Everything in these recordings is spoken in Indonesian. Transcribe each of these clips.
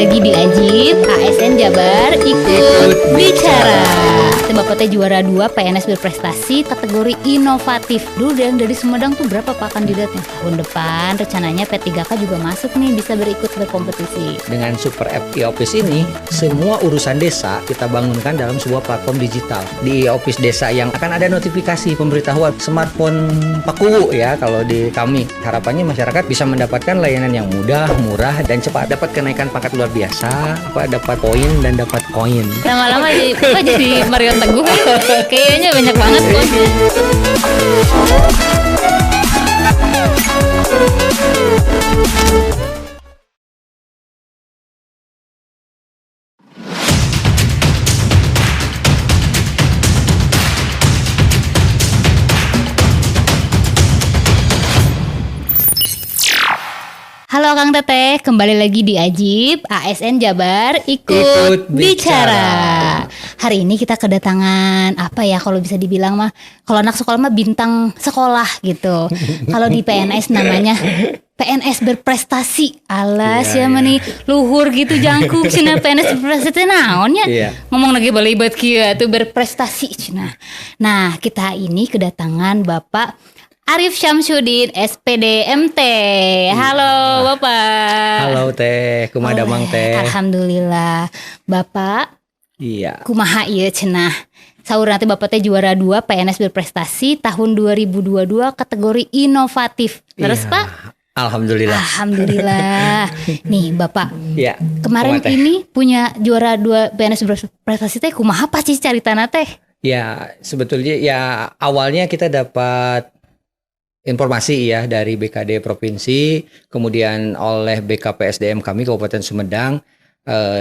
lagi di Ajib, ASN Jabar ikut bicara. Bapak teh juara 2 PNS berprestasi kategori inovatif. Dulu dari Sumedang tuh berapa Pak kandidatnya? Tahun depan rencananya P3K juga masuk nih, bisa berikut berkompetisi. Dengan Super App e-Office ini, semua urusan desa kita bangunkan dalam sebuah platform digital. Di office desa yang akan ada notifikasi pemberitahuan smartphone pakuwu ya kalau di kami. Harapannya masyarakat bisa mendapatkan layanan yang mudah, murah, dan cepat. Dapat kenaikan pangkat luar biasa, dapat poin dan dapat koin. Lama-lama jadi Mario Teguh kayaknya banyak banget poinnya. Halo Kang Teteh, kembali lagi di Ajib, ASN Jabar ikut bicara. Hari ini kita kedatangan apa ya kalau bisa dibilang mah, kalau anak sekolah mah bintang sekolah gitu. Kalau di PNS namanya PNS berprestasi. Alas ya meni luhur gitu jangkuk cenah PNS berprestasi naonnya. Ngomong lagi balibat kieu tuh berprestasi cenah. Nah, kita ini kedatangan Bapak Arif Syamsuddin, SPD MT. Halo Bapak. Halo Teh, kumaha damang Teh? Alhamdulillah. Bapak, iya. Kumaha ieu cenah? Saur nanti Bapak teh juara 2 PNS berprestasi tahun 2022 kategori inovatif. Terus Pak? Alhamdulillah. Nih Bapak, kemarin ini punya juara 2 PNS berprestasi teh kumaha apa sih caritana teh? Ya, sebetulnya ya awalnya kita dapat informasi ya dari BKD Provinsi, kemudian oleh BKPSDM kami Kabupaten Sumedang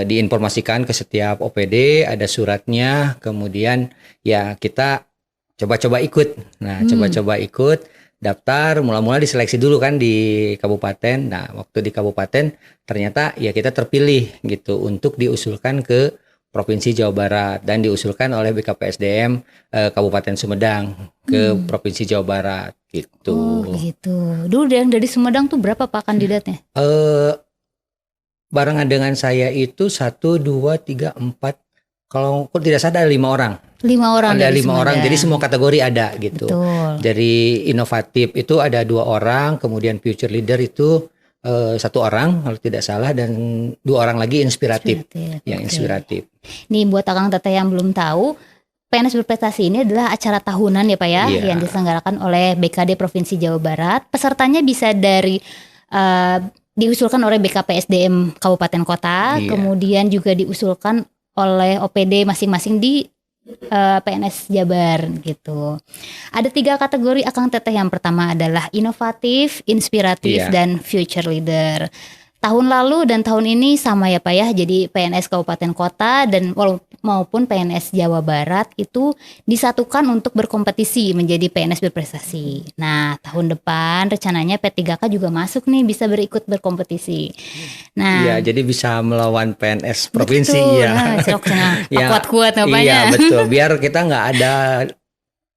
diinformasikan ke setiap OPD, ada suratnya, kemudian ya kita coba-coba ikut. Nah, coba-coba ikut, daftar, mula-mula diseleksi dulu kan di kabupaten. Nah, waktu di kabupaten ternyata ya kita terpilih gitu untuk diusulkan ke Provinsi Jawa Barat dan diusulkan oleh BKPSDM Kabupaten Sumedang ke Provinsi Jawa Barat gitu. Oh gitu. Dulu yang dari Sumedang tuh berapa Pak kandidatnya? Barengan dengan saya itu 1, 2, 3, 4. Kalau tidak salah ada 5 orang. 5 orang. Ada 5 orang. Jadi semua kategori ada gitu. Betul. Dari inovatif itu ada 2 orang, kemudian future leader itu 1 orang kalau tidak salah, dan 2 orang lagi inspiratif. Yang inspiratif. Nih buat Akang Teteh yang belum tahu, PNS berprestasi ini adalah acara tahunan ya Pak ya, yang diselenggarakan oleh BKD Provinsi Jawa Barat. Pesertanya bisa dari diusulkan oleh BKPSDM Kabupaten Kota, kemudian juga diusulkan oleh OPD masing-masing di PNS Jabar gitu. Ada 3 kategori Akang Teteh. Yang pertama adalah inovatif, inspiratif, dan future leader. Tahun lalu dan tahun ini sama ya Pak ya. Jadi PNS Kabupaten Kota dan maupun PNS Jawa Barat itu disatukan untuk berkompetisi menjadi PNS berprestasi. Nah, tahun depan rencananya P3K juga masuk nih, bisa berikut berkompetisi. Nah, iya, jadi bisa melawan PNS provinsi. Betul, ya. Kuat-kuat namanya. Iya, betul. Biar kita nggak ada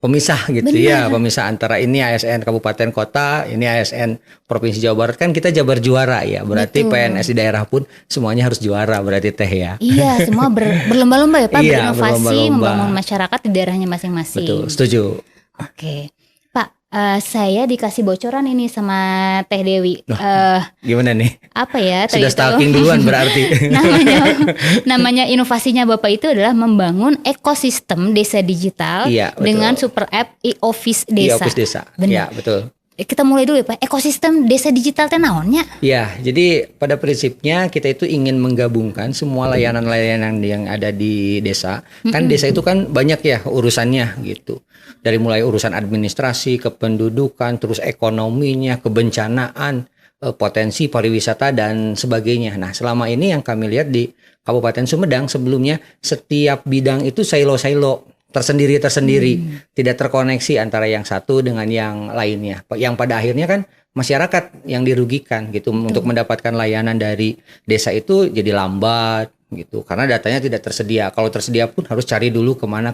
pemisah gitu. Ya, pemisah antara ini ASN Kabupaten Kota, ini ASN Provinsi Jawa Barat, kan kita Jabar juara ya. Berarti PNS di daerah pun semuanya harus juara berarti Teh ya. Iya, semua berlomba-lomba ya Pak, berinovasi, membangun masyarakat di daerahnya masing-masing. Betul, setuju. Oke. Pak, saya dikasih bocoran ini sama Teh Dewi. Gimana nih? Apa ya? Sudah stalking duluan berarti. namanya inovasinya Bapak itu adalah membangun ekosistem desa digital dengan super app e-office desa. E-office desa. Iya, betul. Kita mulai dulu ya Pak, ekosistem desa digital teh naonnya? Ya, jadi pada prinsipnya kita itu ingin menggabungkan semua layanan-layanan yang ada di desa. Kan desa itu kan banyak ya urusannya gitu. Dari mulai urusan administrasi, kependudukan, terus ekonominya, kebencanaan, potensi pariwisata dan sebagainya. Nah, selama ini yang kami lihat di Kabupaten Sumedang sebelumnya setiap bidang itu silo-silo, tersendiri, tidak terkoneksi antara yang satu dengan yang lainnya. Yang pada akhirnya kan masyarakat yang dirugikan gitu. Untuk mendapatkan layanan dari desa itu jadi lambat gitu, karena datanya tidak tersedia. Kalau tersedia pun harus cari dulu kemana.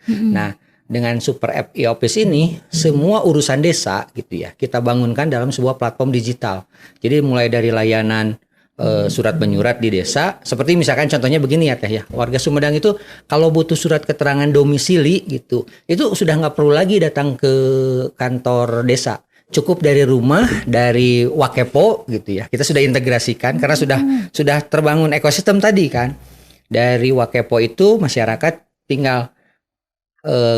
Nah, dengan Super App e-Office ini semua urusan desa gitu ya kita bangunkan dalam sebuah platform digital. Jadi mulai dari layanan surat menyurat di desa. Seperti misalkan contohnya begini ya Teh ya, warga Sumedang itu kalau butuh surat keterangan domisili gitu, itu sudah nggak perlu lagi datang ke kantor desa. Cukup dari rumah, dari Wakepo gitu ya. Kita sudah integrasikan karena sudah terbangun ekosistem tadi kan. Dari Wakepo itu masyarakat tinggal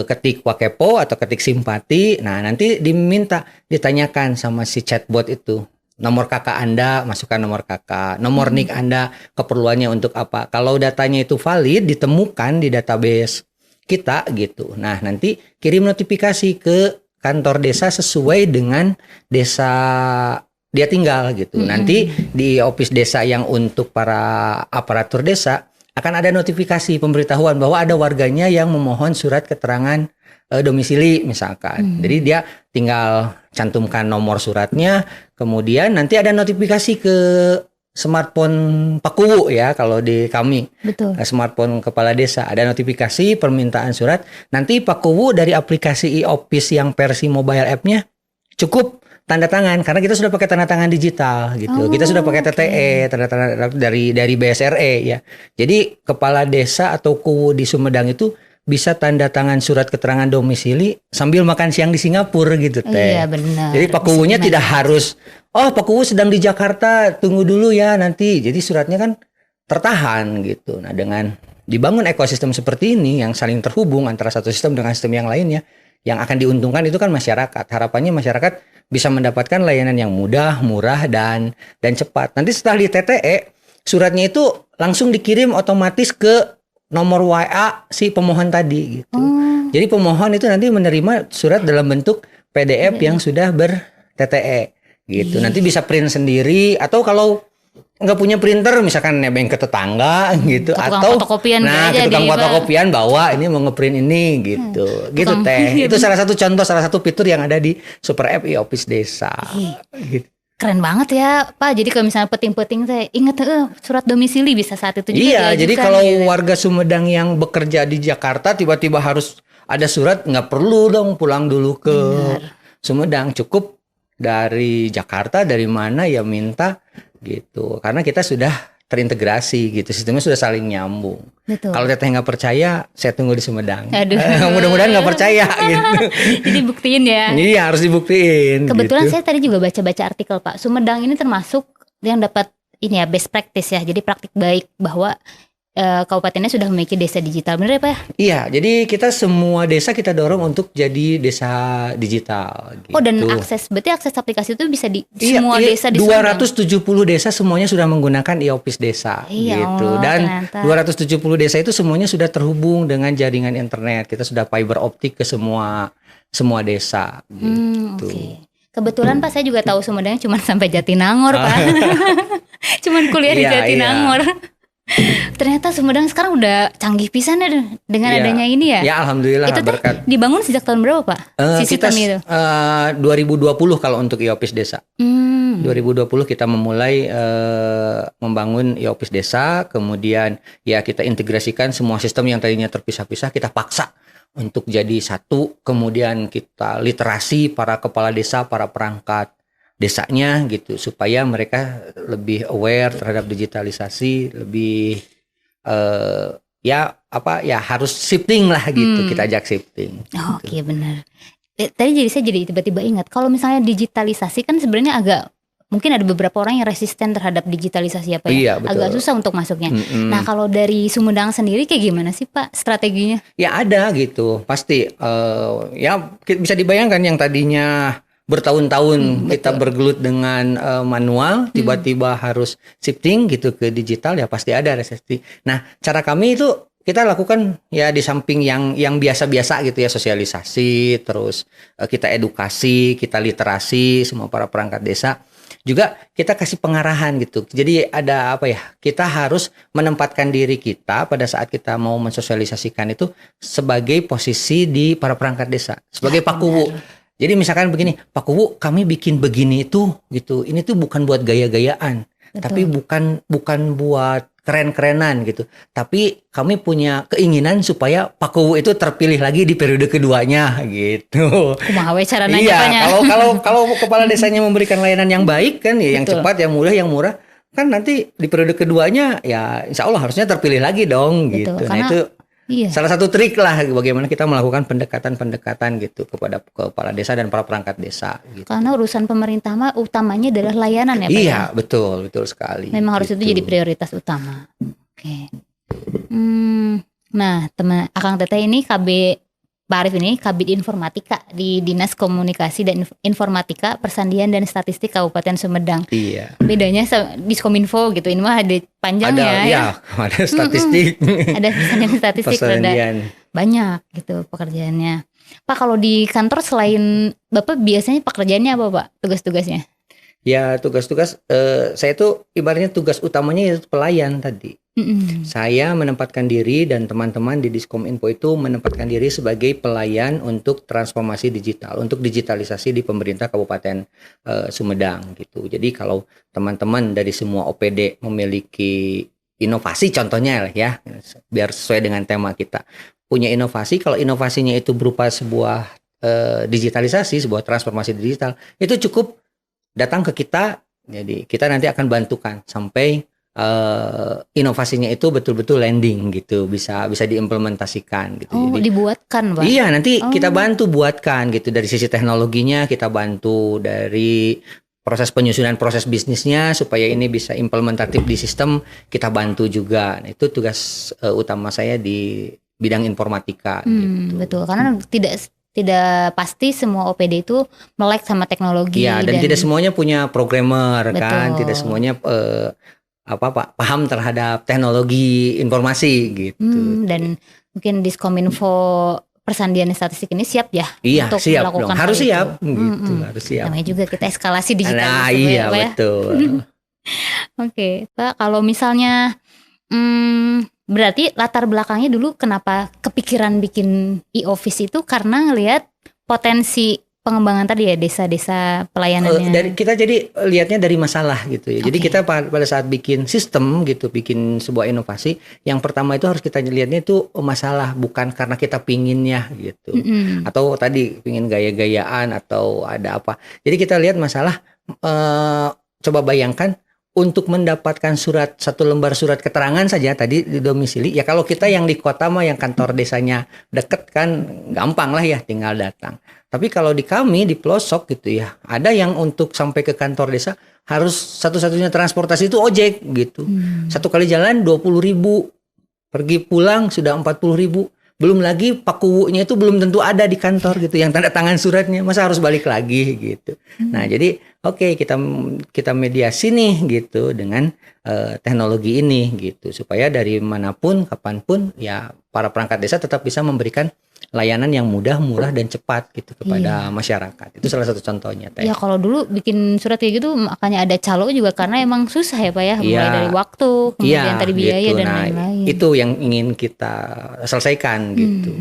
ketik Wakepo atau ketik simpati. Nah, nanti ditanyakan sama si chatbot itu. Nomor kakak Anda, masukkan nomor kakak. Nomor NIK Anda, keperluannya untuk apa. Kalau datanya itu valid, ditemukan di database kita gitu. Nah, nanti kirim notifikasi ke kantor desa sesuai dengan desa dia tinggal gitu. Nanti di office desa yang untuk para aparatur desa akan ada notifikasi pemberitahuan bahwa ada warganya yang memohon surat keterangan domisili misalkan. Jadi dia tinggal cantumkan nomor suratnya, kemudian nanti ada notifikasi ke smartphone Pakuwu ya kalau di kami. Betul. Smartphone kepala desa ada notifikasi permintaan surat. Nanti Pakuwu dari aplikasi e-office yang versi mobile app-nya cukup tanda tangan karena kita sudah pakai tanda tangan digital gitu. Kita sudah pakai TTE, tanda tangan dari BSRE ya. Jadi kepala desa atau Kuwu di Sumedang itu bisa tanda tangan surat keterangan domisili sambil makan siang di Singapura gitu Teh. Iya benar. Jadi Pak Kuwunya tidak harus Pak Kuwu sedang di Jakarta, tunggu dulu ya nanti. Jadi suratnya kan tertahan gitu. Nah, dengan dibangun ekosistem seperti ini yang saling terhubung antara satu sistem dengan sistem yang lainnya, yang akan diuntungkan itu kan masyarakat. Harapannya masyarakat bisa mendapatkan layanan yang mudah, murah dan cepat. Nanti setelah di TTE, suratnya itu langsung dikirim otomatis ke nomor WA si pemohon tadi gitu. Jadi pemohon itu nanti menerima surat dalam bentuk PDF yang sudah ber-TTE gitu. Nanti bisa print sendiri atau kalau nggak punya printer misalkan nebeng ke tetangga gitu atau ke tukang fotokopian bawa ini mau ngeprint ini gitu. Gitu Teh. Itu salah satu contoh, salah satu fitur yang ada di Super App e-office desa. Gitu. Keren banget ya Pak. Jadi kalau misalnya peting-peting saya ingat surat domisili bisa saat itu juga. Iya, jadi kalau warga Sumedang yang bekerja di Jakarta tiba-tiba harus ada surat, nggak perlu dong pulang dulu ke Sumedang. Cukup dari Jakarta, dari mana ya minta gitu. Karena kita sudah terintegrasi gitu, sistemnya sudah saling nyambung. Betul. Kalau Teteh nggak percaya, saya tunggu di Sumedang. Mudah-mudahan nggak percaya gitu. Jadi buktiin ya. Iya harus dibuktiin. Kebetulan gitu. saya tadi juga baca-baca artikel Pak. Sumedang ini termasuk yang dapat ini ya best practice ya. Jadi praktik baik bahwa kabupatennya sudah memiliki desa digital, benar ya Pak? Iya, jadi kita semua desa kita dorong untuk jadi desa digital. Gitu. Oh dan berarti akses aplikasi itu bisa di semua desa di 270 desa semuanya sudah menggunakan e-office desa, gitu. Dan ternyata 270 desa itu semuanya sudah terhubung dengan jaringan internet. Kita sudah fiber optik ke semua desa. Gitu. Okay. Kebetulan Pak saya juga tahu Sumedang cuma sampai Jatinangor Pak, cuman kuliah di Jatinangor. Ternyata Sumedang sekarang udah canggih pisan ya dengan adanya ini ya. Ya alhamdulillah itu berkat. Dibangun sejak tahun berapa Pak? Kita 2020 kalau untuk e-office desa. 2020 kita memulai membangun e-office desa, kemudian ya kita integrasikan semua sistem yang tadinya terpisah-pisah kita paksa untuk jadi satu, kemudian kita literasi para kepala desa, para perangkat desanya gitu supaya mereka lebih aware terhadap digitalisasi, lebih harus shifting lah gitu, kita ajak shifting. Oke, benar. Tadi saya jadi tiba-tiba ingat kalau misalnya digitalisasi kan sebenarnya agak mungkin ada beberapa orang yang resisten terhadap digitalisasi apa ya, iya, betul. Agak susah untuk masuknya. Nah kalau dari Sumedang sendiri kayak gimana sih Pak strateginya? Ya ada gitu, pasti ya bisa dibayangkan yang tadinya bertahun-tahun kita bergelut dengan manual, tiba-tiba harus shifting gitu ke digital, ya pasti ada resesi. Nah, cara kami itu kita lakukan ya di samping yang biasa-biasa gitu ya, sosialisasi, terus kita edukasi, kita literasi semua para perangkat desa. Juga kita kasih pengarahan gitu. Jadi ada apa ya? Kita harus menempatkan diri kita pada saat kita mau mensosialisasikan itu sebagai posisi di para perangkat desa, sebagai Pak Kuwu. Jadi misalkan begini, Pak Kuwu kami bikin begini itu gitu. Ini tuh bukan buat gaya-gayaan, tapi bukan buat keren-kerenan gitu. Tapi kami punya keinginan supaya Pak Kuwu itu terpilih lagi di periode keduanya gitu. Kumaha we cara nanya. Iya, kalau kepala desanya memberikan layanan yang baik kan ya, yang cepat, yang mudah, kan nanti di periode keduanya ya insya Allah harusnya terpilih lagi dong. Betul, gitu. Nah karena itu iya. salah satu trik lah bagaimana kita melakukan pendekatan-pendekatan gitu kepada kepala desa dan para perangkat desa. Gitu. Karena urusan pemerintah mah utamanya adalah layanan ya Pak Iya, ya. betul sekali. Memang harus gitu. itu jadi prioritas utama. Oke. Nah, teman Akang Teteh ini Pak Arif ini Kabid Informatika di Dinas Komunikasi dan Informatika Persandian dan Statistik Kabupaten Sumedang. Iya. Bedanya Diskominfo gitu, ini mah ada panjangnya ada statistik. Ada persandian statistik, Persandian. Banyak gitu pekerjaannya. Pak, kalau di kantor selain Bapak biasanya pekerjaannya apa Pak? Tugas-tugasnya? Ya tugas-tugas saya tuh ibaratnya tugas utamanya itu pelayan tadi. Saya menempatkan diri dan teman-teman di Diskominfo itu menempatkan diri sebagai pelayan untuk transformasi digital, untuk digitalisasi di pemerintah Kabupaten Sumedang gitu. Jadi kalau teman-teman dari semua OPD memiliki inovasi contohnya ya, biar sesuai dengan tema kita, punya inovasi, kalau inovasinya itu berupa sebuah digitalisasi, sebuah transformasi digital, itu cukup datang ke kita, jadi kita nanti akan bantukan sampai inovasinya itu betul-betul landing gitu, bisa diimplementasikan gitu. Oh, jadi dibuatkan Pak? Iya, nanti kita bantu buatkan gitu, dari sisi teknologinya kita bantu, dari proses penyusunan proses bisnisnya supaya ini bisa implementatif di sistem kita bantu juga. Nah, itu tugas utama saya di bidang informatika. Gitu. Betul, karena tidak pasti semua OPD itu melek sama teknologi. Iya, dan tidak semuanya punya programmer. Betul. Kan, tidak semuanya paham terhadap teknologi informasi gitu. Dan mungkin Diskominfo Persandian Statistik ini siap ya? Iya, untuk siap melakukan dong. Harus siap, gitu, harus siap. Namanya juga kita eskalasi digital. Nah, iya ya, betul. Oke, Pak, kalau misalnya berarti latar belakangnya dulu kenapa kepikiran bikin e-office itu karena ngelihat potensi pengembangan tadi ya, desa-desa pelayanannya. Kita jadi lihatnya dari masalah gitu ya. Jadi kita pada saat bikin sistem gitu, bikin sebuah inovasi, yang pertama itu harus kita lihatnya itu masalah, bukan karena kita pinginnya gitu. Atau tadi pingin gaya-gayaan atau ada apa. Jadi kita lihat masalah, coba bayangkan untuk mendapatkan satu lembar surat keterangan saja tadi di domisili, ya kalau kita yang di kota mah yang kantor desanya deket kan gampang lah ya, tinggal datang. Tapi kalau di kami di pelosok gitu ya, ada yang untuk sampai ke kantor desa harus satu-satunya transportasi itu ojek gitu. Satu kali jalan 20.000, pergi pulang sudah 40.000. Belum lagi pakuwunya itu belum tentu ada di kantor gitu, yang tanda tangan suratnya, masa harus balik lagi gitu. Nah jadi oke, kita mediasi nih gitu dengan teknologi ini gitu, supaya dari manapun kapanpun ya para perangkat desa tetap bisa memberikan layanan yang mudah, murah dan cepat gitu kepada masyarakat. Itu salah satu contohnya. Ya kalau dulu bikin surat kayak gitu makanya ada calo juga karena emang susah ya Pak ya, mulai dari waktu, kemudian tadi biaya gitu. Dan lain-lain. Itu yang ingin kita selesaikan gitu.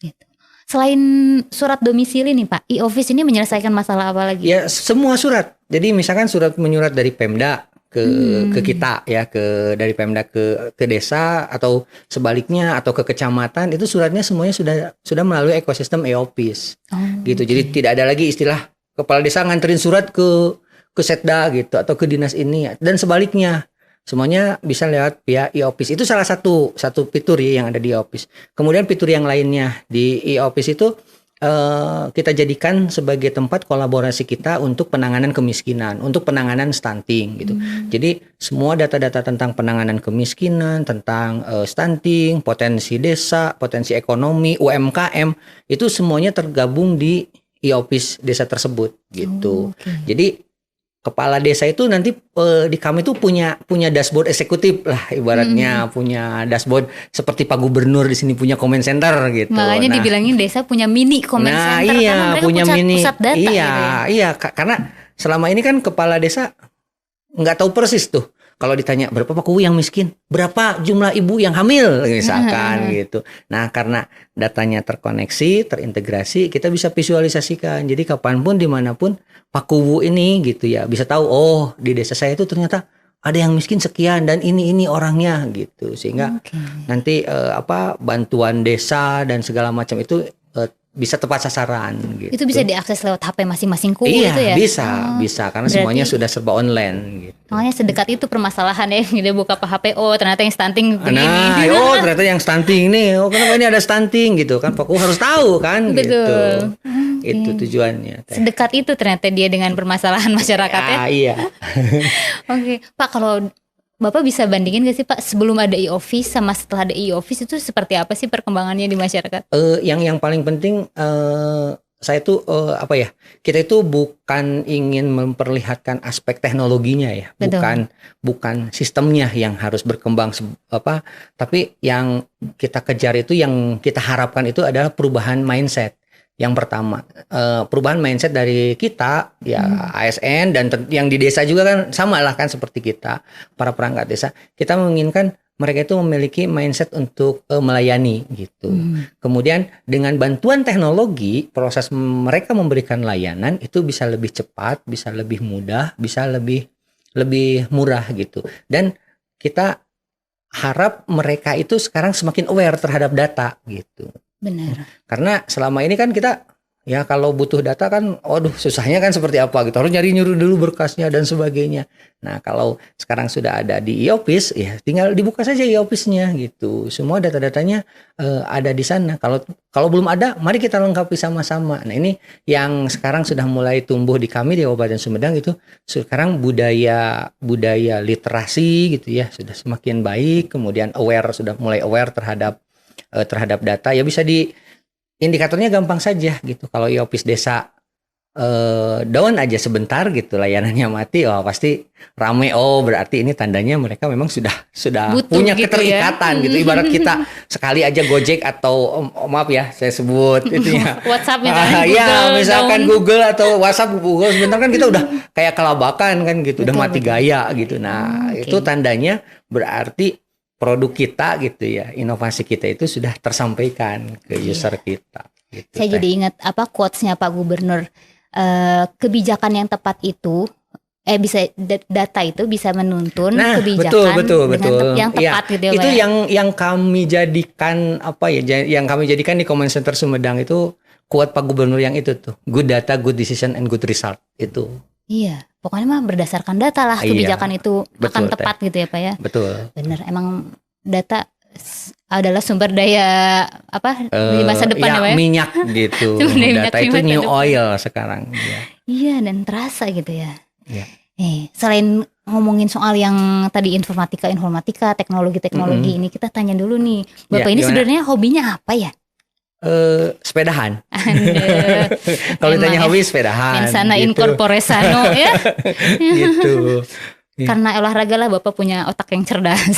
Gitu. Selain surat domisili nih Pak, e-office ini menyelesaikan masalah apa lagi? Ya semua surat. Jadi misalkan surat menyurat dari Pemda ke kita ya, dari Pemda ke desa atau sebaliknya atau ke kecamatan, itu suratnya semuanya sudah melalui ekosistem e-office. Gitu. Jadi tidak ada lagi istilah kepala desa nganterin surat ke Setda gitu atau ke dinas ini, dan sebaliknya. Semuanya bisa lewat via e-office. Itu salah satu fitur ya yang ada di e-office. Kemudian fitur yang lainnya di e-office itu kita jadikan sebagai tempat kolaborasi kita untuk penanganan kemiskinan, untuk penanganan stunting gitu. Jadi semua data-data tentang penanganan kemiskinan, tentang stunting, potensi desa, potensi ekonomi, UMKM, itu semuanya tergabung di e-office desa tersebut gitu. Jadi kepala desa itu nanti di kami tuh punya dashboard eksekutif lah ibaratnya, punya dashboard seperti Pak Gubernur di sini punya comment center gitu. Makanya dibilangin desa punya mini comment center karena mereka punya pusat data. Iya, karena selama ini kan kepala desa nggak tahu persis tuh. Kalau ditanya berapa Pak Kuwu yang miskin, berapa jumlah ibu yang hamil misalkan gitu. Nah karena datanya terkoneksi, terintegrasi, kita bisa visualisasikan. Jadi kapanpun dimanapun Pak Kuwu ini gitu ya bisa tahu, oh di desa saya itu ternyata ada yang miskin sekian dan ini orangnya gitu. Sehingga nanti bantuan desa dan segala macam itu bisa tepat sasaran gitu. Itu bisa diakses lewat HP masing-masingku iya, gitu ya? bisa karena semuanya sudah serba online gitu. Makanya sedekat itu permasalahan ya, dia buka HP, oh ternyata yang stunting begini. Nah, oh ternyata yang stunting nih, oh kenapa ini ada stunting gitu kan, aku harus tahu kan. Betul. Gitu. Itu tujuannya. Sedekat itu ternyata dia dengan permasalahan masyarakat ya. Iya. Oke, Pak, kalau Bapak bisa bandingin gak sih Pak, sebelum ada e-office sama setelah ada e-office itu seperti apa sih perkembangannya di masyarakat? Yang paling penting saya tuh kita itu bukan ingin memperlihatkan aspek teknologinya ya. Betul. bukan sistemnya yang harus berkembang tapi yang kita kejar itu, yang kita harapkan itu adalah perubahan mindset. Yang pertama, perubahan mindset dari kita ya, ASN dan yang di desa juga kan sama lah kan, seperti kita para perangkat desa, kita menginginkan mereka itu memiliki mindset untuk melayani gitu. Kemudian dengan bantuan teknologi, proses mereka memberikan layanan itu bisa lebih cepat, bisa lebih mudah, bisa lebih murah gitu. Dan kita harap mereka itu sekarang semakin aware terhadap data gitu. Benar. Karena selama ini kan kita ya kalau butuh data kan, waduh susahnya kan seperti apa gitu, harus nyuruh dulu berkasnya dan sebagainya. Nah kalau sekarang sudah ada di e-office, ya tinggal dibuka saja e-office-nya gitu, semua data-datanya ada di sana. Kalau belum ada, mari kita lengkapi sama-sama. Nah ini yang sekarang sudah mulai tumbuh di kami di Kabupaten Sumedang, itu sekarang budaya literasi gitu ya sudah semakin baik, kemudian sudah mulai aware terhadap data ya. Bisa indikatornya gampang saja gitu. Kalau e-office desa down aja sebentar gitu, layanannya mati, pasti rame. Berarti ini tandanya mereka memang sudah butuh punya gitu keterikatan ya? Gitu. Ibarat kita sekali aja Gojek atau maaf ya saya sebut itu ya WhatsApp misalnya misalkan down. Google atau WhatsApp Google sebentar kan kita udah kayak kelabakan kan gitu. Betul, udah mati gaya gitu. Nah itu tandanya berarti produk kita gitu ya, inovasi kita itu sudah tersampaikan ke user kita gitu. Saya jadi ingat quotes-nya Pak Gubernur, kebijakan yang tepat itu bisa data itu bisa menuntun kebijakan betul. Yang tepat gitu ya Pak. Itu yang kami jadikan yang kami jadikan di Command Center Sumedang itu quote Pak Gubernur yang itu tuh, good data, good decision and good result itu. Iya, pokoknya mah berdasarkan data lah kebijakan itu akan tepat gitu ya Pak ya. Betul. Bener, emang data adalah sumber daya di masa depan ya Pak ya. Minyak gitu. Data itu new oil sekarang. Iya, dan terasa gitu ya. Iya. Selain ngomongin soal yang tadi informatika, teknologi ini, kita tanya dulu nih, Bapak ini sebenarnya hobinya apa ya? Sepedahan. Kalau ditanya hobi sepedahan. Mensana gitu. Incorpore sano ya. Gitu. Karena olahraga lah Bapak punya otak yang cerdas.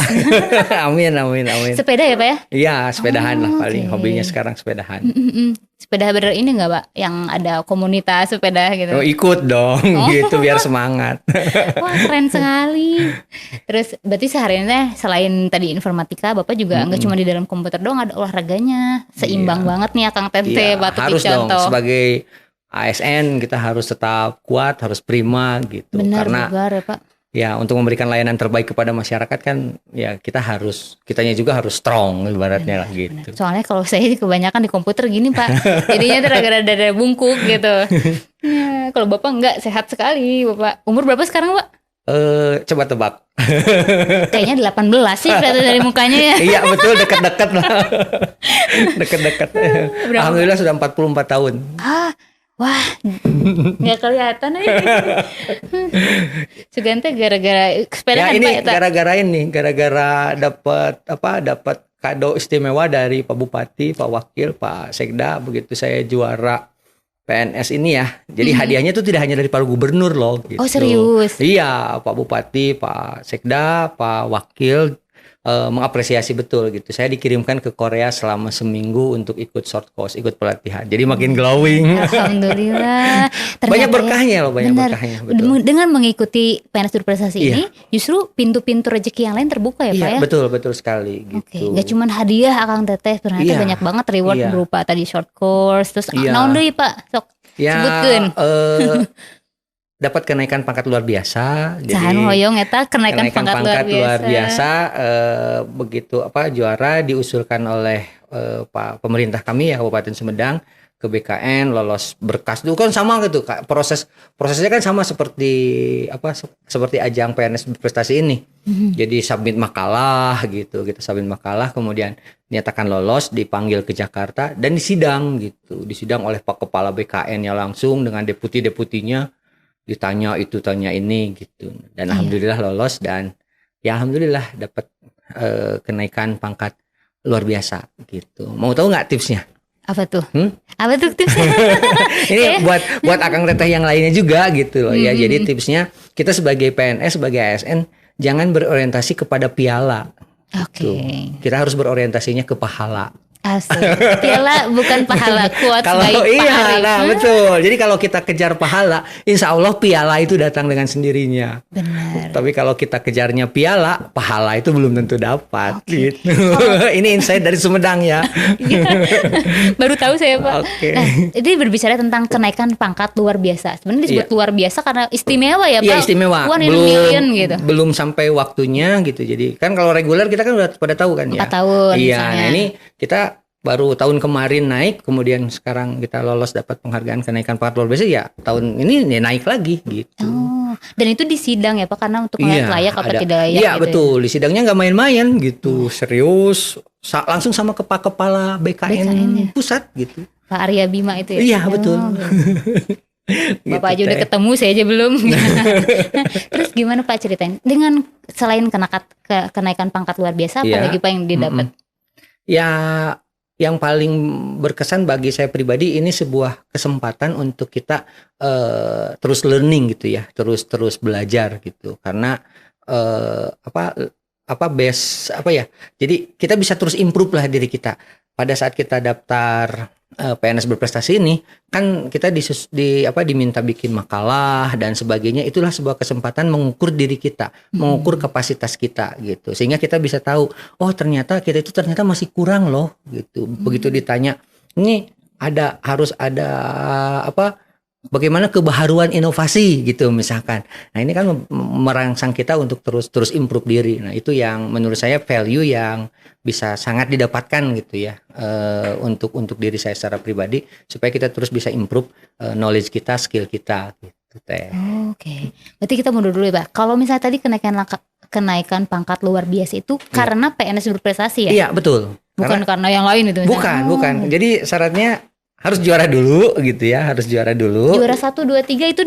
Amin. Sepeda ya Pak ya? Iya, sepedahan lah paling hobinya sekarang, sepedahan. Sepeda bener ini enggak Pak? Yang ada komunitas sepeda gitu? Ikut dong gitu biar semangat. Wah keren sekali. Terus berarti sehariannya selain tadi informatika, Bapak juga enggak cuma di dalam komputer doang, ada olahraganya. Seimbang banget nih Akang Tente, Batu harus dicontoh. Dong, sebagai ASN kita harus tetap kuat, harus prima gitu. Benar, karena bugar ya Pak. Ya untuk memberikan layanan terbaik kepada masyarakat kan ya kitanya juga harus strong ibaratnya lah gitu. Benar. Soalnya kalau saya kebanyakan di komputer gini Pak, jadinya gara-gara dada bungkuk gitu. Ya, kalau Bapak enggak, sehat sekali Bapak. Umur berapa sekarang Pak? Coba tebak. Kayaknya 18 sih kelihatan dari mukanya ya. Iya betul, dekat-dekat lah. Dekat-dekat. Alhamdulillah sudah 44 tahun. Wah, nggak kelihatan ya. Sugante gara-gara sepeda ya ini gara-gara dapat kado istimewa dari Pak Bupati, Pak Wakil, Pak Sekda begitu saya juara PNS ini ya. Jadi hadiahnya tuh tidak hanya dari Pak Gubernur loh gitu. Oh serius? Iya, Pak Bupati, Pak Sekda, Pak Wakil mengapresiasi betul gitu. Saya dikirimkan ke Korea selama seminggu untuk ikut short course, ikut pelatihan. Jadi makin glowing. Alhamdulillah. Banyak berkahnya loh, banyak berkahnya. Betul. Dengan mengikuti PNS Berprestasi ini, justru pintu-pintu rezeki yang lain terbuka ya Pak ya? Betul sekali gitu. Gak cuma hadiah Akang Teteh, ternyata banyak banget reward berupa tadi short course, terus naon deui Pak? Sok sebutkeun. Dapat kenaikan pangkat luar biasa. Jadi hoyong eta kenaikan pangkat luar biasa. Begitu juara diusulkan oleh Pak pemerintah kami ya Kabupaten Sumedang ke BKN, lolos berkas itu kan sama gitu Kak. Prosesnya kan sama seperti seperti ajang PNS berprestasi ini. Jadi submit makalah gitu, kita submit makalah kemudian dinyatakan lolos, dipanggil ke Jakarta dan disidang gitu. Disidang oleh Pak Kepala BKN-nya langsung dengan deputi-deputinya, ditanya itu tanya ini gitu. Dan alhamdulillah lolos dan ya alhamdulillah dapat kenaikan pangkat luar biasa gitu. Mau tahu nggak tipsnya? Apa tuh? Apa tuh tipsnya? Ini buat akang teteh yang lainnya juga gitu loh ya. Jadi tipsnya kita sebagai PNS, sebagai ASN jangan berorientasi kepada piala. Oke. Gitu. Kita harus berorientasinya ke pahala. Asik. Piala bukan pahala, kuat Kalau baik iya, nah betul. Jadi kalau kita kejar pahala, insya Allah piala itu datang dengan sendirinya. Benar. Tapi kalau kita kejarnya piala, pahala itu belum tentu dapat. Gitu. Ini insight dari Sumedang ya. Baru tahu saya Pak. Oke. Nah, ini berbicara tentang kenaikan pangkat luar biasa. Sebenarnya disebut luar biasa karena istimewa ya Pak. Iya istimewa. One in a million gitu. Belum sampai waktunya gitu. Jadi kan kalau reguler kita kan udah pada tahu kan 4 ya. tahun. Iya. Misalnya. Nah ini kita baru tahun kemarin naik, kemudian sekarang kita lolos dapat penghargaan kenaikan pangkat luar biasa ya tahun ini naik lagi gitu. Oh, dan itu di sidang ya Pak karena untuk melihat layak apa tidak layak. Iya gitu betul, di sidangnya nggak main-main gitu, serius, langsung sama kepala BKN pusat gitu. Pak Arya Bima itu ya. Iya betul. Bapak Gitu, aja udah ketemu, saya aja belum. Terus gimana Pak ceritain? Dengan selain kenaikan pangkat luar biasa, apa lagi Pak yang didapat? Ya, yang paling berkesan bagi saya pribadi ini sebuah kesempatan untuk kita terus learning gitu ya, terus belajar gitu. Karena jadi kita bisa terus improve lah diri kita. Pada saat kita daftar PNS berprestasi ini kan kita diminta bikin makalah dan sebagainya. Itulah sebuah kesempatan mengukur diri kita, mengukur kapasitas kita gitu, sehingga kita bisa tahu oh ternyata kita itu ternyata masih kurang loh gitu. Begitu ditanya ini harus ada bagaimana kebaharuan inovasi gitu misalkan. Nah ini kan merangsang kita untuk terus improve diri. Nah itu yang menurut saya value yang bisa sangat didapatkan gitu ya untuk diri saya secara pribadi supaya kita terus bisa improve knowledge kita, skill kita gitu teh. Oke. Berarti kita mundur dulu ya Pak. Kalau misalnya tadi kenaikan pangkat luar biasa itu karena PNS berprestasi ya? Iya betul. Bukan karena yang lain itu misalnya. Bukan. Jadi syaratnya harus juara dulu gitu ya, harus juara dulu. Juara 1, 2, 3 itu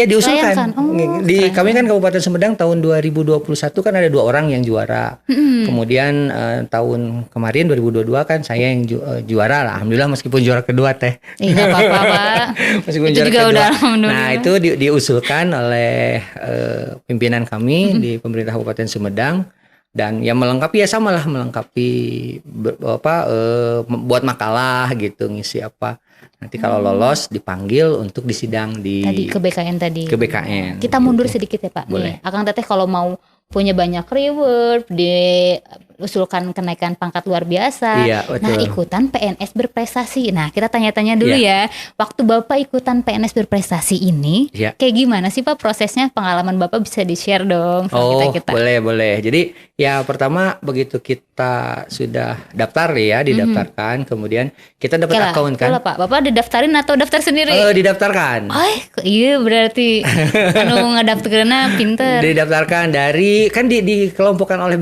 diusulkan. Keren. Kami kan Kabupaten Sumedang tahun 2021 kan ada 2 orang yang juara. Kemudian tahun kemarin 2022 kan saya yang juara lah. Alhamdulillah meskipun juara kedua teh. Enggak apa-apa Pak. Meskipun itu juara juga kedua. Udah alhamdulillah. Nah, itu diusulkan oleh pimpinan kami di pemerintah Kabupaten Sumedang. Dan yang melengkapi ya sama lah, melengkapi buat makalah gitu, ngisi apa. Nanti kalau lolos dipanggil untuk disidang tadi ke BKN tadi. Ke BKN. Kita mundur sedikit ya Pak. Boleh. Nih, Akang Teteh kalau mau punya banyak reward, diusulkan kenaikan pangkat luar biasa. Iya, betul. Nah, ikutan PNS berprestasi. Nah, kita tanya-tanya dulu ya. Waktu Bapak ikutan PNS berprestasi ini, kayak gimana sih Pak prosesnya? Pengalaman Bapak bisa di-share dong sama kita. Boleh. Jadi ya pertama begitu kita sudah daftar ya, didaftarkan, kemudian kita dapat account kan. Pak, Bapak didaftarin atau daftar sendiri? Didaftarkan. Iya berarti ngedaftarnya pinter. Didaftarkan dari kan dikelompokkan oleh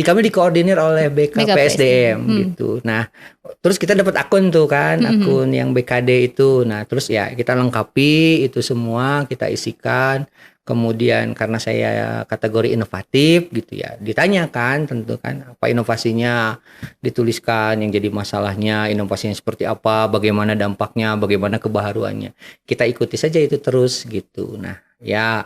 kami dikoordinir oleh BKPSDM gitu. Nah, terus kita dapat akun tuh kan, akun yang BKD itu. Nah, terus ya kita lengkapi itu semua, kita isikan. Kemudian karena saya kategori inovatif gitu ya, ditanyakan tentu kan apa inovasinya, dituliskan yang jadi masalahnya, inovasinya seperti apa, bagaimana dampaknya, bagaimana kebaharuannya. Kita ikuti saja itu terus gitu. Nah, ya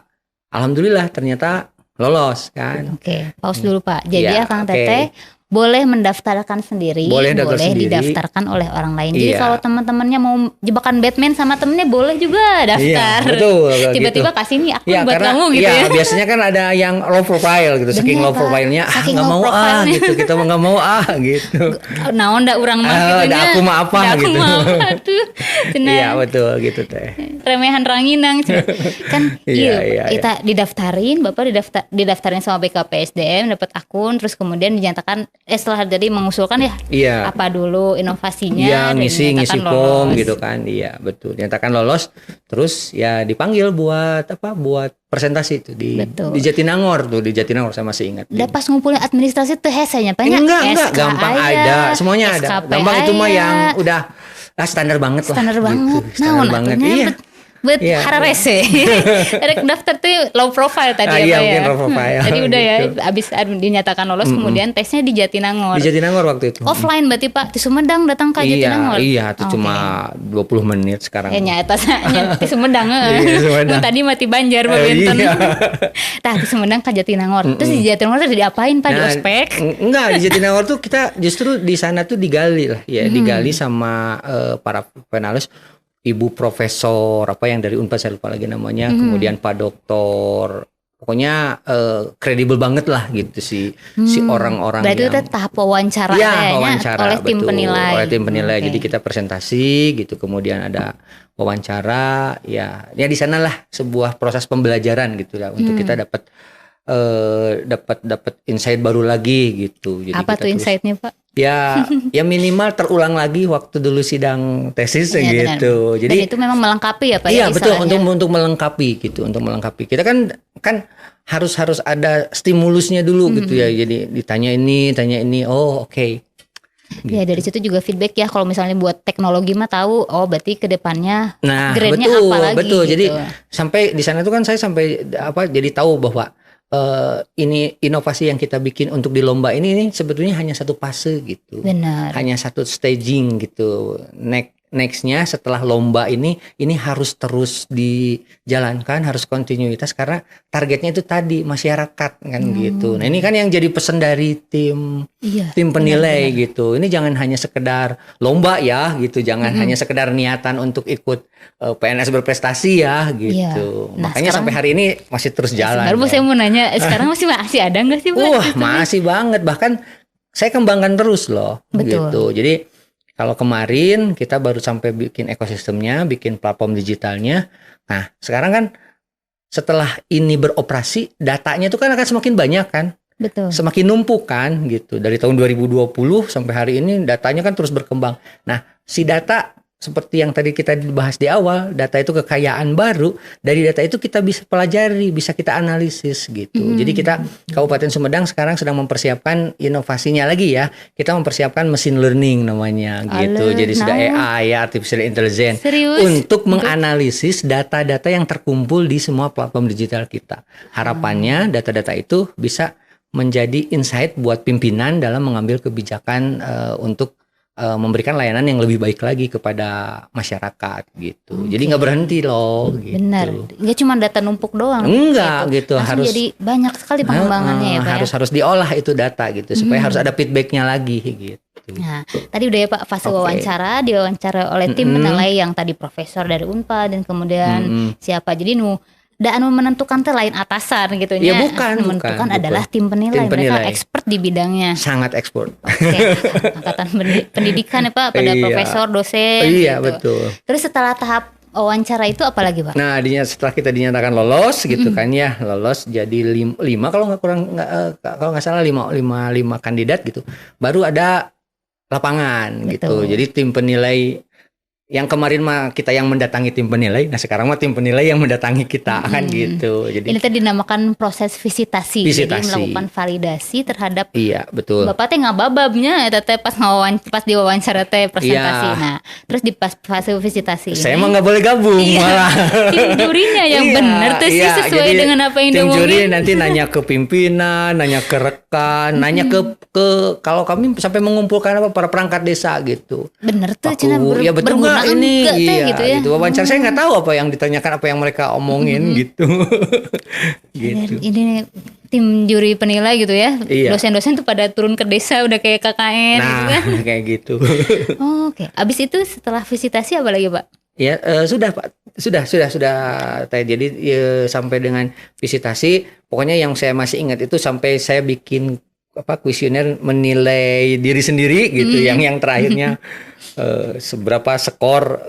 alhamdulillah ternyata lolos kan. Oke, pause dulu Pak. Jadi Akang Teteh boleh mendaftarkan sendiri, boleh didaftarkan oleh orang lain. Jadi kalau teman-temannya mau jebakan Batman sama temennya boleh juga daftar. Iya, betul. Tiba-tiba gitu. kasih nih akun buat kamu gitu ya. Biasanya kan ada yang low profile gitu, saking low profile-nya nggak mau gitu, kita nggak mau gitu. Naon da urang mah gitunya. Aku mah apa gitu. Iya betul gitu teh. Remehan ranginang kan kita didaftarin, Bapak didaftarin sama BKPSDM, dapat akun, terus kemudian dinyatakan setelah jadi mengusulkan ya Iya. apa dulu inovasinya Iya, dan ngisi dinyatakan form lolos. gitu kan. Iya, betul. Dinyatakan lolos, terus ya dipanggil buat apa? Buat presentasi itu Betul. di Jatinangor tuh, di Jatinangor saya masih ingat. Udah pas ngumpulin administrasi tuh hesenya banyak. Enggak, SK gampang aya, ada, semuanya ada. SKP Gampang itu mah aya. yang udah standar banget lah. Standar gitu. banget. Standar banget. Iya. Buat Iya. hararese. Rek daftar tuh low profile tadi Iya, apa ya? mungkin low profile, Jadi udah ya gitu. abis dinyatakan lolos kemudian tesnya di Jatinangor. Di Jatinangor waktu itu. Offline berarti Pak di Sumedang datang ke Jatinangor. Iya, itu Oke. cuma 20 menit sekarang. Ya nyata di Sumedang. Iya, Sumedang. Tadi mati Banjar Pak Benten. Iya. Tah di Sumedang ke Jatinangor. Terus di Jatinangor tadi diapain Pak? Di Nah, ospek? Enggak, di Jatinangor tuh kita justru di sana tuh digali lah ya, digali sama para penalis, Ibu Profesor apa yang dari Unpad saya lupa lagi namanya, kemudian Pak Doktor, pokoknya kredibel banget lah gitu si orang-orang Berarti yang itu tahap wawancara ya, kayaknya wawancara oleh tim betul, penilai. oleh tim penilai. Oke. Jadi kita presentasi gitu, kemudian ada wawancara, ya di sanalah sebuah proses pembelajaran gitu ya untuk kita dapat dapat insight baru lagi gitu. Jadi Apa kita tuh terus- insight-nya Pak? Ya minimal terulang lagi waktu dulu sidang tesis Iya, benar. gitu. Dan Jadi itu memang melengkapi ya Pak iya ya betul istilahnya? untuk melengkapi gitu, untuk melengkapi. Kita kan harus ada stimulusnya dulu gitu ya. Jadi ditanya ini, oh oke. Ya dari situ juga feedback ya kalau misalnya buat teknologi mah tahu oh berarti ke depannya Nah, upgrade-nya betul, apa lagi betul. gitu. Jadi sampai di sana tuh kan saya sampai jadi tahu bahwa ini inovasi yang kita bikin untuk di lomba ini sebetulnya hanya satu fase gitu. Benar. Hanya satu staging gitu. Nextnya setelah lomba ini harus terus dijalankan, harus kontinuitas karena targetnya itu tadi masyarakat kan gitu. Nah ini kan yang jadi pesan dari tim Iya. penilai gitu. Ini jangan hanya sekedar lomba ya gitu, jangan hanya sekedar niatan untuk ikut PNS berprestasi ya gitu. Iya. Nah, Makanya sekarang- sampai hari ini masih terus jalan. Baru saya mau nanya sekarang masih ada nggak sih Pak? Wah, masih banget. Bahkan saya kembangkan terus loh. Betul. Gitu. Jadi kalau kemarin kita baru sampai bikin ekosistemnya, bikin platform digitalnya. Nah, sekarang kan setelah ini beroperasi, datanya itu kan akan semakin banyak kan. Betul. Semakin numpuk kan gitu. Dari tahun 2020 sampai hari ini datanya kan terus berkembang. Nah, si data seperti yang tadi kita bahas di awal, data itu kekayaan baru. Dari data itu kita bisa pelajari, bisa kita analisis gitu. Jadi kita Kabupaten Sumedang sekarang sedang mempersiapkan inovasinya lagi ya. Kita mempersiapkan machine learning namanya gitu. Alah, Jadi sudah nah. AI ya, artificial intelligence. Serius? Untuk menganalisis data-data yang terkumpul di semua platform digital kita. Harapannya data-data itu bisa menjadi insight buat pimpinan dalam mengambil kebijakan untuk memberikan layanan yang lebih baik lagi kepada masyarakat gitu. Jadi nggak berhenti loh gitu. Benar. Nggak cuma data numpuk doang. Enggak gitu, Langsung harus jadi banyak sekali pengembangannya ya Pak. harus diolah itu data gitu supaya harus ada feedbacknya lagi gitu. Nah, tadi udah ya Pak fase Oke. wawancara, diwawancara oleh tim penilai yang tadi profesor dari Unpad dan kemudian siapa. Jadi anu menentukan teh lain atasan gitu Ya, bukan, menentukan bukan. adalah tim penilai. Tim Mereka penilai. expert di bidangnya. Sangat ekspor. Oke, angkatan pendidikan ya Pak pada Iya. profesor, dosen Iya gitu. betul. Terus setelah tahap wawancara itu apa lagi Pak? Nah, setelah kita dinyatakan lolos gitu kan ya, lolos jadi lima kalau nggak salah lima kandidat gitu. Baru ada lapangan gitu. Betul. Jadi tim penilai yang kemarin mah kita yang mendatangi tim penilai, nah sekarang mah tim penilai yang mendatangi kita kan gitu. Jadi Ini tadi dinamakan proses visitasi. Jadi Visitasi. melakukan validasi terhadap iya betul. Bapak teh ngabababnya teteh pas pas diwawancara teh presentasi. Iya. Nah, terus di pas fase visitasi Saya ini mah nggak boleh gabung malah. tim jurinya yang Iya, benar tuh sih iya. sesuai Jadi dengan apa yang tim juri diomongin. nanti nanya ke pimpinan, nanya ke rekan, nanya ke kalau kami sampai mengumpulkan apa para perangkat desa gitu. Bener tuh Aku, cina ya betul berguna nggak ini enggak teh iya, gitu ya. wawancara saya nggak tahu apa yang ditanyakan, apa yang mereka omongin gitu. Gitu. Ini tim juri penilai gitu ya. Iya. Dosen-dosen tuh pada turun ke desa udah kayak KKN gitu Nah kan. kayak gitu. Oh, oke. Abis itu setelah visitasi apa lagi Pak? Ya sudah Pak, sudah. Jadi sampai dengan visitasi, pokoknya yang saya masih ingat itu sampai saya bikin kuesioner menilai diri sendiri gitu, yang terakhirnya seberapa skor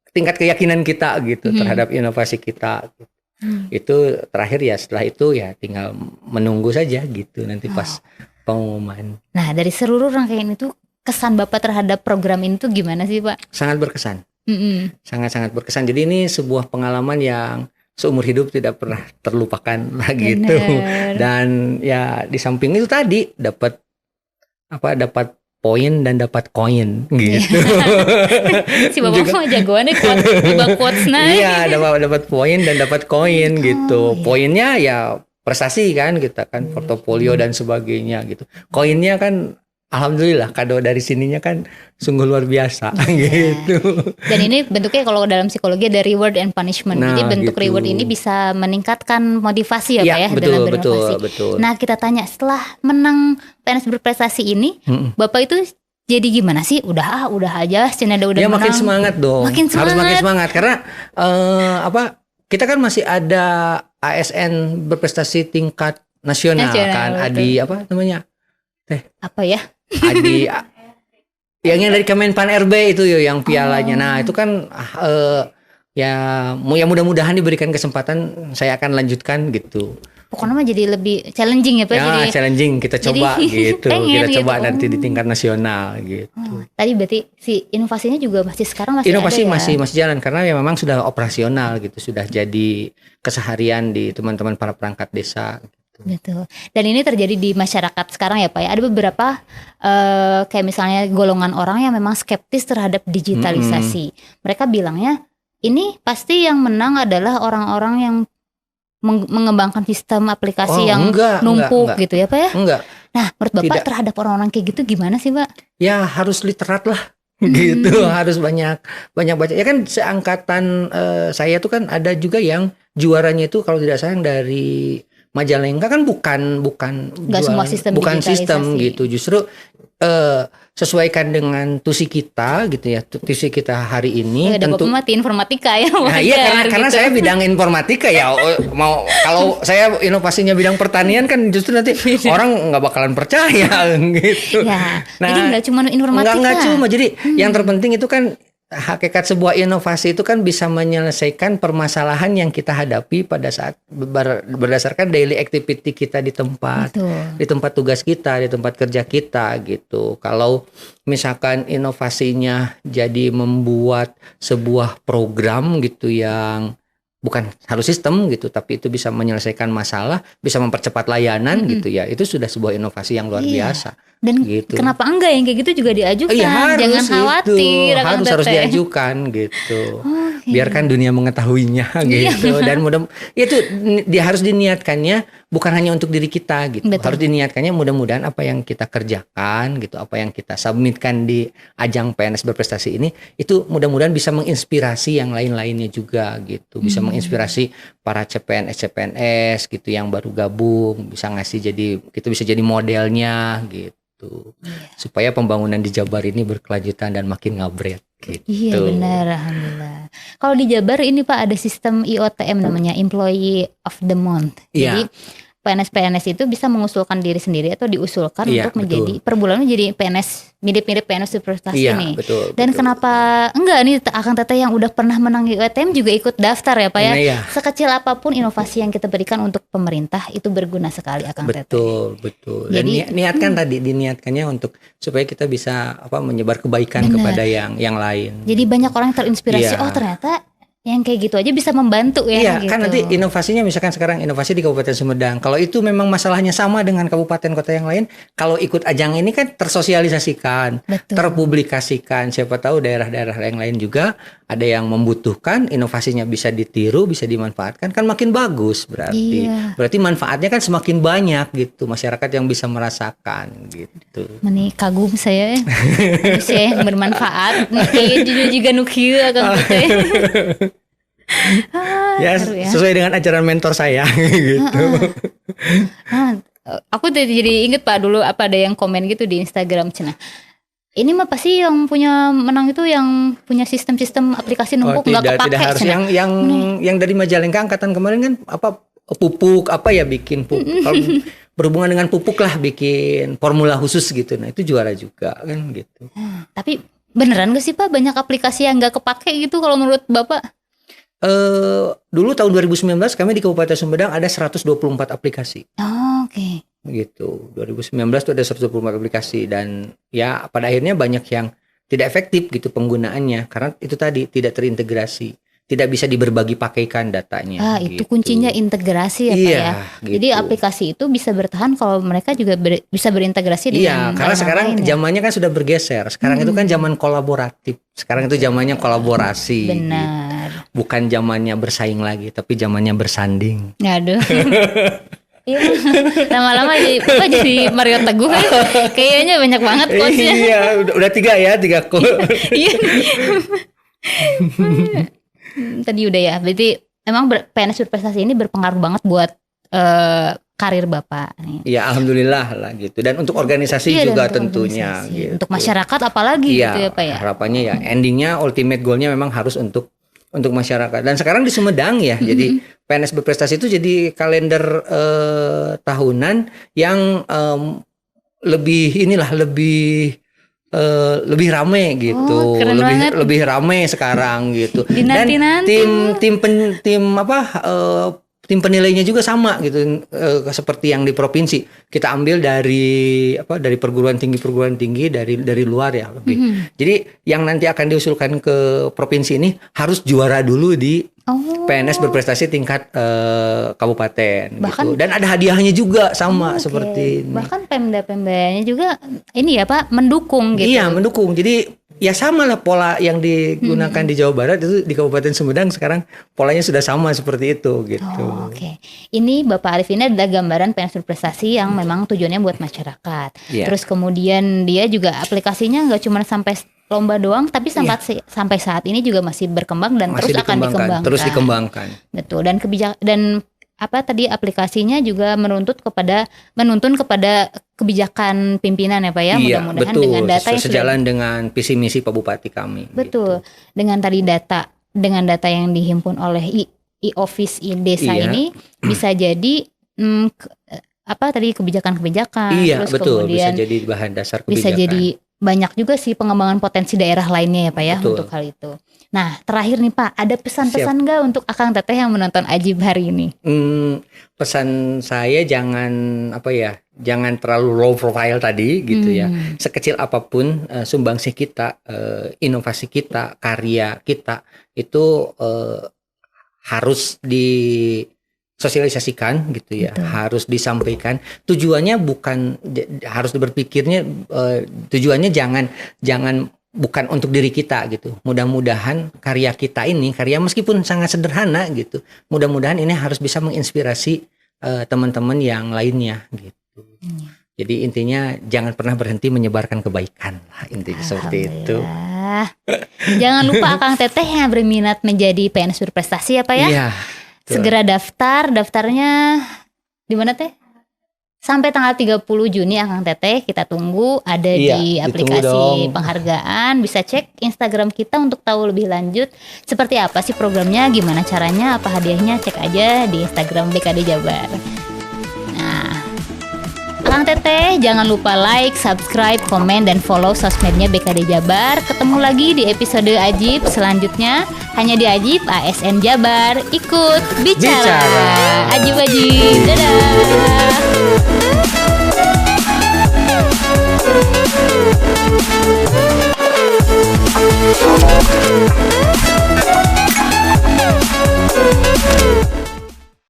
tingkat keyakinan kita gitu terhadap inovasi kita. Itu terakhir ya, setelah itu ya tinggal menunggu saja gitu nanti pas pengumuman. Nah, dari seluruh rangkaian itu kesan Bapak terhadap program ini tuh gimana sih, Pak? Sangat berkesan. Mm-mm. Sangat-sangat berkesan. Jadi ini sebuah pengalaman yang seumur hidup tidak pernah terlupakan lah gitu. Dan ya di samping itu tadi dapat poin dan dapat koin gitu. Si Bapak mau jagoannya quotes nah. Iya, dapat poin dan dapat koin gitu. Iya. Poinnya ya prestasi kan, kita kan portofolio dan sebagainya gitu. Koinnya kan alhamdulillah kado dari sininya kan sungguh luar biasa gitu. Dan ini bentuknya kalau dalam psikologi ada reward and punishment. Nah, jadi bentuk gitu. reward ini bisa meningkatkan motivasi ya, Pak ya, betul, dalam berinovasi. betul. Nah, kita tanya setelah menang PNS berprestasi ini, Bapak itu jadi gimana sih? Udah aja, udah Ya menang. makin semangat dong. Makin Harus makin semangat. semangat karena kita kan masih ada ASN berprestasi tingkat nasional kan. Betul. Adi apa namanya? Apa ya? Adi yang dari Kemenpan RB itu yo yang pialanya. Nah, itu kan ya mudah-mudahan diberikan kesempatan saya akan lanjutkan gitu. Pokoknya mah jadi lebih challenging ya, Pak. Ya, Jadi challenging kita coba gitu. pengen Kita coba gitu. nanti di tingkat nasional gitu. Tadi berarti si inovasinya juga masih sekarang masih Inovasi ada ya? masih jalan karena ya memang sudah operasional gitu, sudah jadi keseharian di teman-teman para perangkat desa. Betul. Dan ini terjadi di masyarakat sekarang ya, Pak ya. Ada beberapa kayak misalnya golongan orang yang memang skeptis terhadap digitalisasi. Mereka bilangnya ini pasti yang menang adalah orang-orang yang mengembangkan sistem aplikasi yang numpuk gitu ya, Pak ya. Enggak. Nah, menurut Bapak Tidak. terhadap orang-orang kayak gitu gimana sih, Pak? Ya harus literat lah. Gitu, harus banyak baca. Ya kan seangkatan saya tuh kan ada juga yang juaranya itu kalau tidak salah yang dari Majalengka kan bukan Nggak semua sistem bukan digitalisasi. sistem gitu, justru sesuaikan dengan tusi kita gitu ya, tusi kita hari ini. Ya, ada Bapak mati informatika ya. Nah, iya karena gitu. saya bidang informatika ya, mau kalau saya inovasinya bidang pertanian kan justru nanti orang nggak bakalan percaya gitu. Ya, Nah, jadi nggak cuma informatika. Nggak cuma, jadi yang terpenting itu kan hakikat sebuah inovasi itu kan bisa menyelesaikan permasalahan yang kita hadapi pada saat berdasarkan daily activity kita di tempat, Betul. di tempat tugas kita, di tempat kerja kita gitu. Kalau misalkan inovasinya jadi membuat sebuah program gitu yang bukan harus sistem gitu, tapi itu bisa menyelesaikan masalah, bisa mempercepat layanan gitu ya, itu sudah sebuah inovasi yang luar biasa. Dan gitu. Kenapa enggak yang kayak gitu juga diajukan? Iya, harus Jangan khawatir, itu. Akang harus Teteh. diajukan gitu. Iya. Biarkan dunia mengetahuinya gitu. Dan itu dia harus diniatkannya bukan hanya untuk diri kita gitu. Betul. Harus diniatkannya mudah-mudahan apa yang kita kerjakan gitu, apa yang kita submitkan di ajang PNS berprestasi ini itu mudah-mudahan bisa menginspirasi yang lain-lainnya juga gitu. Bisa menginspirasi para CPNS gitu yang baru gabung, bisa ngasih kita bisa jadi modelnya gitu. Supaya pembangunan di Jabar ini berkelanjutan dan makin ngabret gitu. Iya benar, alhamdulillah. Kalau di Jabar ini Pak ada sistem IOTM namanya Employee of the Month. Iya. Jadi PNS-PNS itu bisa mengusulkan diri sendiri atau diusulkan Iya, untuk menjadi per bulan menjadi PNS mirip-mirip PNS berprestasi Iya, nih. betul. Dan kenapa enggak nih Akang Teteh yang udah pernah menang IOTM juga ikut daftar ya Pak ya? Nah, iya. Sekecil apapun inovasi yang kita berikan untuk pemerintah itu berguna sekali Akang Teteh. Betul. Dan Jadi, niatkan tadi diniatkannya untuk supaya kita bisa menyebar kebaikan Benar. kepada yang lain. Jadi banyak orang yang terinspirasi, Iya. oh ternyata yang kayak gitu aja bisa membantu ya. Iya, gitu. kan nanti inovasinya misalkan sekarang inovasi di Kabupaten Sumedang. Kalau itu memang masalahnya sama dengan kabupaten kota yang lain, kalau ikut ajang ini kan tersosialisasikan, Betul. terpublikasikan. Siapa tahu daerah-daerah yang lain juga ada yang membutuhkan, inovasinya bisa ditiru, bisa dimanfaatkan, kan makin bagus berarti. Iya. Berarti manfaatnya kan semakin banyak gitu, masyarakat yang bisa merasakan gitu. Meni kagum saya manusia yang bermanfaat kayaknya juga nukieu Akang Teteh. Ya, seru ya. sesuai dengan ajaran mentor saya gitu. Aku jadi inget Pak dulu apa ada yang komen gitu di Instagram Cina. Ini mah pasti yang punya menang itu yang punya sistem-sistem aplikasi numpuk nggak kepake tidak harus Cina. yang dari Majalengka angkatan kemarin kan pupuk bikin pupuk. Kalau berhubungan dengan pupuk lah bikin formula khusus gitu. Nah, itu juara juga kan gitu. Tapi beneran gak sih Pak banyak aplikasi yang nggak kepake gitu kalau menurut Bapak? Dulu tahun 2019 kami di Kabupaten Sumedang ada 124 aplikasi. Oh, oke. gitu. 2019 tuh ada 124 aplikasi dan ya pada akhirnya banyak yang tidak efektif gitu penggunaannya karena itu tadi tidak terintegrasi, tidak bisa diberbagi pakaikan datanya. Itu gitu. kuncinya integrasi ya Pak Iya, ya. gitu. Jadi aplikasi itu bisa bertahan kalau mereka juga bisa berintegrasi dengan karena sekarang lain ya. zamannya kan sudah bergeser. Sekarang itu kan zaman kolaboratif. Sekarang itu zamannya kolaborasi. Benar. Gitu. Bukan zamannya bersaing lagi, tapi zamannya bersanding. Aduh. Iya, lama-lama jadi Mario Teguh kan? Kayaknya banyak banget quotes-nya. Iya, udah 3 quote. Iya. Tadi udah ya. Berarti emang PNS berprestasi ini berpengaruh banget buat karir Bapak nih. Iya, alhamdulillah lah gitu. Dan untuk organisasi juga tentunya gitu. Untuk masyarakat apalagi gitu ya Pak ya. Harapannya ya endingnya ultimate goalnya memang harus untuk masyarakat. Dan sekarang di Sumedang ya. Jadi PNS berprestasi itu jadi kalender tahunan yang lebih rame gitu. Lebih rame sekarang gitu. Dan tim penilainya juga sama gitu seperti yang di provinsi. Kita ambil dari perguruan tinggi dari luar ya lebih. Jadi yang nanti akan diusulkan ke provinsi ini harus juara dulu di PNS berprestasi tingkat kabupaten gitu. Dan ada hadiahnya juga sama seperti ini. Bahkan Pemda-pemdanya juga ini ya Pak mendukung gitu. Iya, mendukung. Jadi ya sama lah pola yang digunakan di Jawa Barat itu di Kabupaten Sumedang sekarang polanya sudah sama seperti itu gitu. Oke. Ini Bapak Arif ini adalah gambaran PNS berprestasi yang memang tujuannya buat masyarakat. Terus kemudian dia juga aplikasinya nggak cuma sampai lomba doang, tapi sampai saat ini juga masih berkembang dan terus dikembangkan. Betul. Dan aplikasinya juga menuntun kepada kebijakan pimpinan ya Pak ya. Mudah-mudahan betul. Dengan data yang sejalan dengan visi misi Pak Bupati kami. Betul. Gitu. Dengan data yang dihimpun oleh e-office desa ini bisa jadi kebijakan-kebijakan. Terus betul. Kemudian bisa jadi bahan dasar kebijakan. Bisa jadi banyak juga sih pengembangan potensi daerah lainnya ya Pak ya. Betul. Untuk hal itu. Nah terakhir nih Pak, ada pesan-pesan nggak untuk Akang Teteh yang menonton Ajib hari ini? Pesan saya jangan terlalu low profile tadi gitu ya. Sekecil apapun sumbangsih kita, inovasi kita, karya kita itu harus disosialisasikan gitu ya. Betul. Harus disampaikan. Tujuannya bukan harus berpikirnya tujuannya jangan bukan untuk diri kita gitu. Mudah-mudahan karya kita ini, karya meskipun sangat sederhana gitu, mudah-mudahan ini harus bisa menginspirasi teman-teman yang lainnya gitu. Jadi intinya jangan pernah berhenti menyebarkan kebaikan lah, intinya seperti itu. Jangan lupa Akang Teteh yang berminat menjadi PNS berprestasi ya Pak ya. Iya. Segera daftarnya di mana Teh? Sampai tanggal 30 Juni Akang Teteh kita tunggu ada di aplikasi penghargaan. Bisa cek Instagram kita untuk tahu lebih lanjut seperti apa sih programnya, gimana caranya, apa hadiahnya, cek aja di Instagram BKD Jabar. Nah, Akang Teteh jangan lupa like, subscribe, komen, dan follow sosmednya BKD Jabar. Ketemu lagi di episode Ajib selanjutnya hanya di Ajib ASN Jabar. Ikut bicara. Ajib-ajib. Dadah.